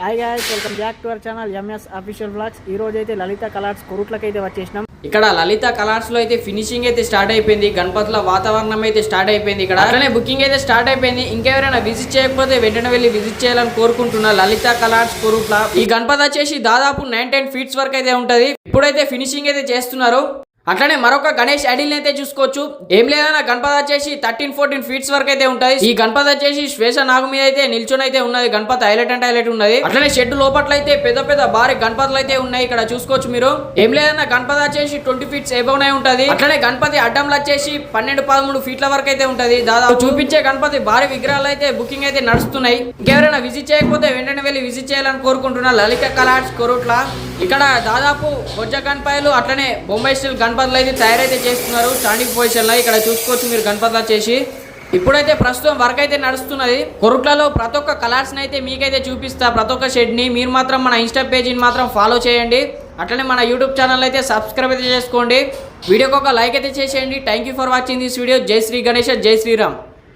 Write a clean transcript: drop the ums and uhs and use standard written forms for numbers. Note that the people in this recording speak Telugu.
Hi guys, welcome back to our channel MS official blogs. ఈ రోజు అయితే లలిత కలర్స్ కొరుట్లకైతే వచ్చేసినాం. ఇక్కడ లలిత కలర్స్ లో అయితే ఫినిషింగ్ అయితే స్టార్ట్ అయిపోయింది. గణపతుల వాతావరణం అయితే స్టార్ట్ అయిపోయింది. ఇక్కడ అట్లనే బుకింగ్ అయితే స్టార్ట్ అయిపోయింది. ఇంకెవరైనా విజిట్ చేయకపోతే వెంటనే వెళ్ళి విజిట్ చేయాలని కోరుకుంటున్నా. లలిత కలర్స్ కొరుట్ల ఈ గణపతి వచ్చేసి దాదాపు 9-10 ఫీట్స్ వరకు అయితే ఉంటది. ఇప్పుడైతే ఫినిషింగ్ అయితే చేస్తున్నారు. అట్లనే మరొక గణేష్ ఐడిల్ అయితే చూసుకోవచ్చు. ఏం లేదన్నా గణపతి వచ్చేసి 13-14 ఫీట్స్ వరకు అయితే ఉంటాయి. ఈ గణపతి వచ్చేసి శ్వేష నాగు మీద అయితే నిల్చొని అయితే ఉన్నది. గణపతి హైలైట్ అంటే హైలైట్ ఉన్నది. అట్లనే షెడ్ లోపట్ల అయితే పెద్ద పెద్ద భారీ గణపతులు అయితే ఉన్నాయి. ఇక్కడ చూసుకోవచ్చు మీరు. ఏం లేదన్నా గణపతి వచ్చేసి 20 ఫీట్స్ ఎబోవ్ ఉంటది. అట్లనే గణపతి అడ్డంలో వచ్చేసి 12-13 ఫీట్ల వరకు అయితే ఉంటది. దాదాపు చూపించే గణపతి భారీ విగ్రహాలు అయితే బుకింగ్ అయితే నడుస్తున్నాయి. ఇంకెవరైనా విజిట్ చేయకపోతే వెంటనే వెళ్ళి విజిట్ చేయాలని కోరుకుంటున్నా. లలిత కలర్స్ కొరుట్ల ఇక్కడ దాదాపు బొజ్జ గణపతులు అట్లనే బొంబాయి స్టీల్ గణపతులు అయితే తయారైతే చేస్తున్నారు. స్టాండింగ్ పొజిషన్ లో ఇక్కడ చూసుకోవచ్చు మీరు. గణపతులు వచ్చేసి ఇప్పుడైతే ప్రస్తుతం వర్క్ అయితే నడుస్తున్నది. కొరుట్లలో ప్రతి ఒక్క కలర్స్ అయితే మీకైతే చూపిస్తా. ప్రతి ఒక్క షెడ్ ని మీరు మాత్రం మన ఇన్స్టా పేజీని మాత్రం ఫాలో చేయండి. అట్లనే మన యూట్యూబ్ ఛానల్ అయితే సబ్స్క్రైబ్ అయితే చేసుకోండి. వీడియోకి ఒక లైక్ అయితే చేసేయండి. Thank you for watching this video. జై శ్రీ గణేష్, జై శ్రీరామ్.